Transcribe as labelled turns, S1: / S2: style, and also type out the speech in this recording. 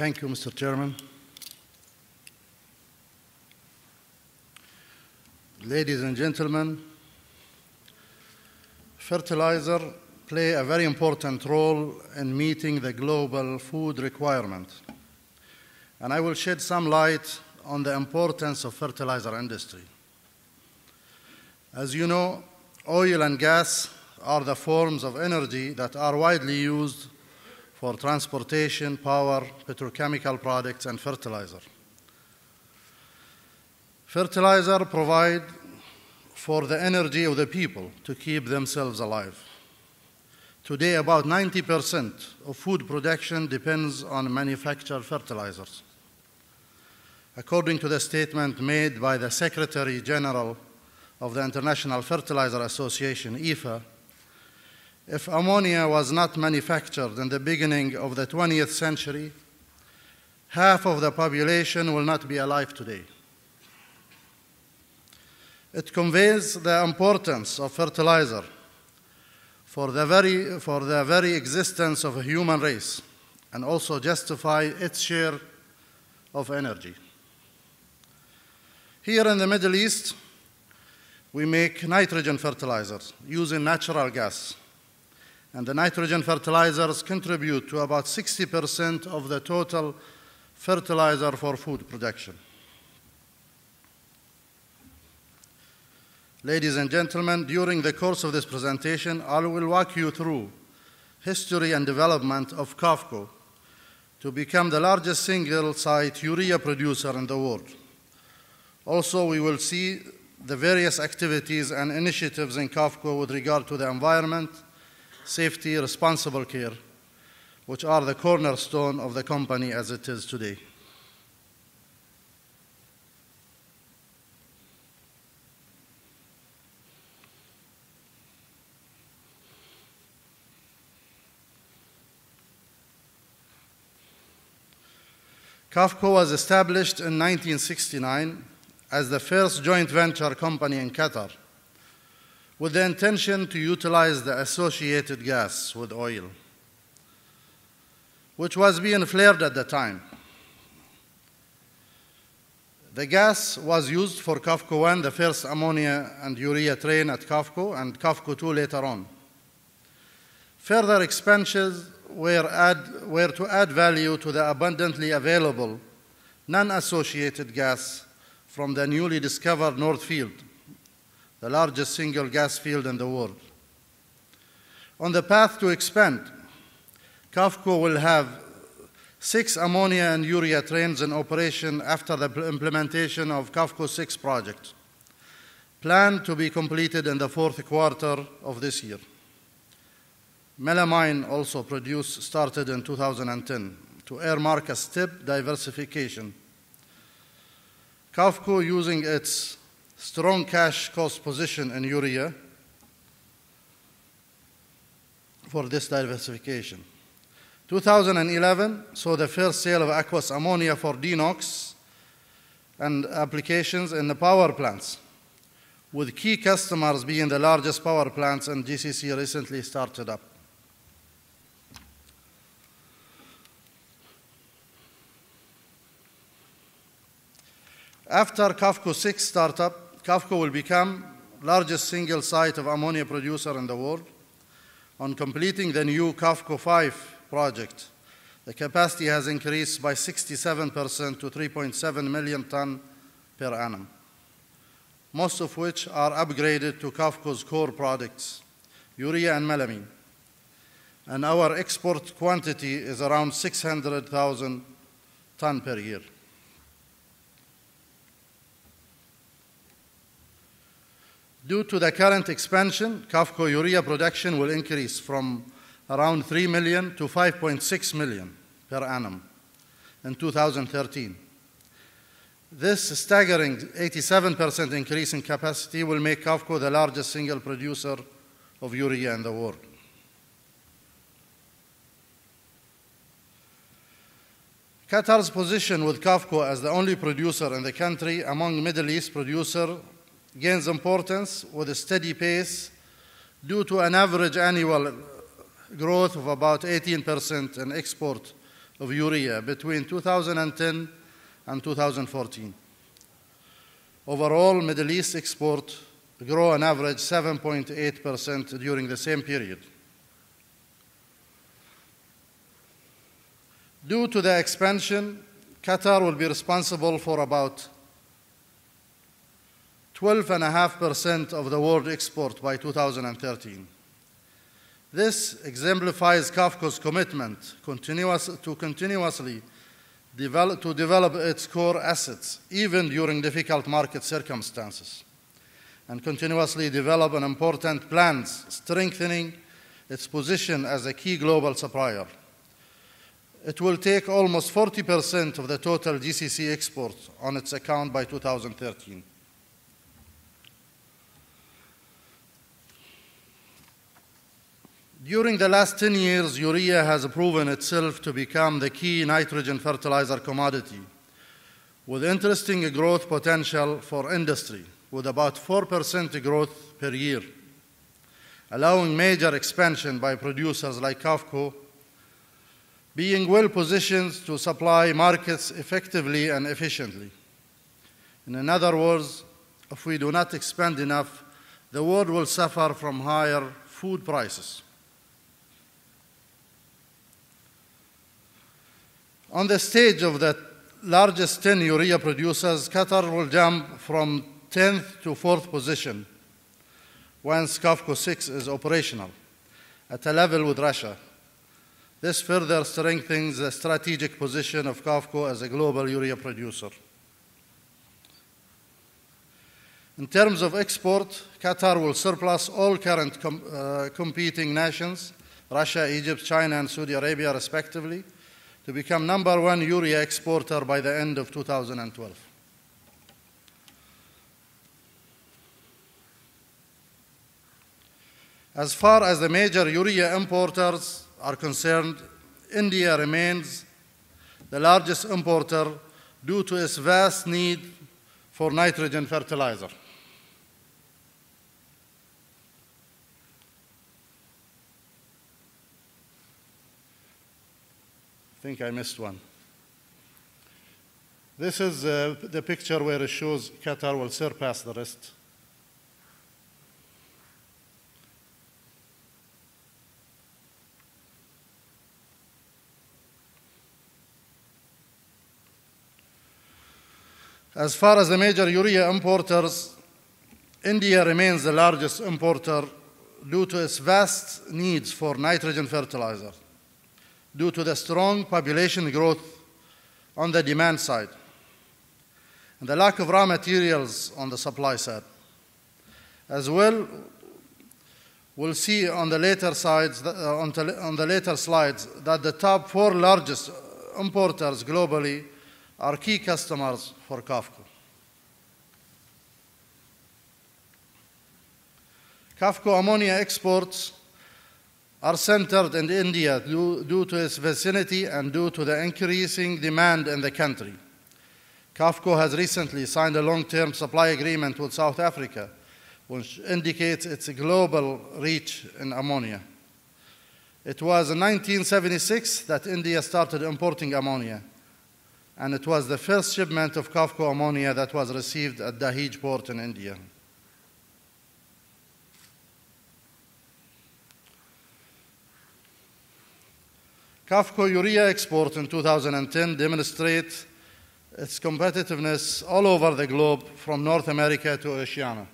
S1: Thank you, Mr. Chairman. Ladies and gentlemen, fertilizer play a very important role in meeting the global food requirement. And I will shed some light on the importance of fertilizer industry. As you know, oil and gas are the forms of energy that are widely used for transportation, power, petrochemical products, and fertilizer. Fertilizer provide for the energy of the people to keep themselves alive. Today, about 90% of food production depends on manufactured fertilizers. According to the statement made by the Secretary General of the International Fertilizer Association, IFA, if ammonia was not manufactured in the beginning of the 20th century, half of the population will not be alive today. It conveys the importance of fertilizer for the very existence of a human race, and also justify its share of energy. Here in the Middle East, we make nitrogen fertilizers using natural gas. And the nitrogen fertilizers contribute to about 60% of the total fertilizer for food production. Ladies and gentlemen, during the course of this presentation, I will walk you through history and development of QAFCO to become the largest single-site urea producer in the world. Also, we will see the various activities and initiatives in QAFCO with regard to the environment, safety, responsible care, which are the cornerstone of the company as it is today. QAFCO was established in 1969 as the first joint venture company in Qatar, with the intention to utilize the associated gas with oil, which was being flared at the time. The gas was used for QAFCO 1, the first ammonia and urea train at QAFCO, and QAFCO 2 later on. Further expansions were to add value to the abundantly available non-associated gas from the newly discovered North Field, the largest single gas field in the world. On the path to expand, QAFCO will have 6 ammonia and urea trains in operation after the implementation of QAFCO 6 project, planned to be completed in the 4th quarter of this year. Melamine also started in 2010 to earmark a step diversification. QAFCO, using its strong cash cost position in urea for this diversification. 2011 saw the first sale of aqueous ammonia for DeNOx and applications in the power plants, with key customers being the largest power plants and GCC recently started up. After QAFCO 6 startup, QAFCO will become largest single site of ammonia producer in the world. On completing the new QAFCO 5 project, the capacity has increased by 67% to 3.7 million tons per annum, most of which are upgraded to QAFCO's core products, urea and melamine. And our export quantity is around 600,000 tons per year. Due to the current expansion, QAFCO urea production will increase from around 3 million to 5.6 million per annum in 2013. This staggering 87% increase in capacity will make QAFCO the largest single producer of urea in the world. Qatar's position with QAFCO as the only producer in the country among Middle East producers gains importance with a steady pace due to an average annual growth of about 18% in export of urea between 2010 and 2014. Overall, Middle East export grew on average 7.8% during the same period. Due to the expansion, Qatar will be responsible for about 12.5% of the world export by 2013. This exemplifies QAFCO's commitment to continuously develop its core assets, even during difficult market circumstances, and continuously develop an important plans strengthening its position as a key global supplier. It will take almost 40% of the total GCC export on its account by 2013. During the last 10 years, urea has proven itself to become the key nitrogen fertilizer commodity, with interesting growth potential for industry, with about 4% growth per year, allowing major expansion by producers like QAFCO, being well positioned to supply markets effectively and efficiently. In other words, if we do not expand enough, the world will suffer from higher food prices. On the stage of the largest 10 urea producers, Qatar will jump from 10th to 4th position once QAFCO 6 is operational, at a level with Russia. This further strengthens the strategic position of QAFCO as a global urea producer. In terms of export, Qatar will surpass all current competing nations, Russia, Egypt, China, and Saudi Arabia, respectively, to become #1 urea exporter by the end of 2012. As far as the major urea importers are concerned, India remains the largest importer due to its vast need for nitrogen fertilizer. I think I missed one. This is the picture where it shows Qatar will surpass the rest. As far as the major urea importers, India remains the largest importer due to its vast needs for nitrogen fertilizer, due to the strong population growth on the demand side and the lack of raw materials on the supply side. As well, we'll see on the later slides that the top 4 largest importers globally are key customers for QAFCO. QAFCO ammonia exports are centered in India due to its vicinity and due to the increasing demand in the country. QAFCO has recently signed a long-term supply agreement with South Africa, which indicates its global reach in ammonia. It was in 1976 that India started importing ammonia, and it was the first shipment of QAFCO ammonia that was received at Dahej port in India. QAFCO urea export in 2010 demonstrates its competitiveness all over the globe, from North America to Oceania.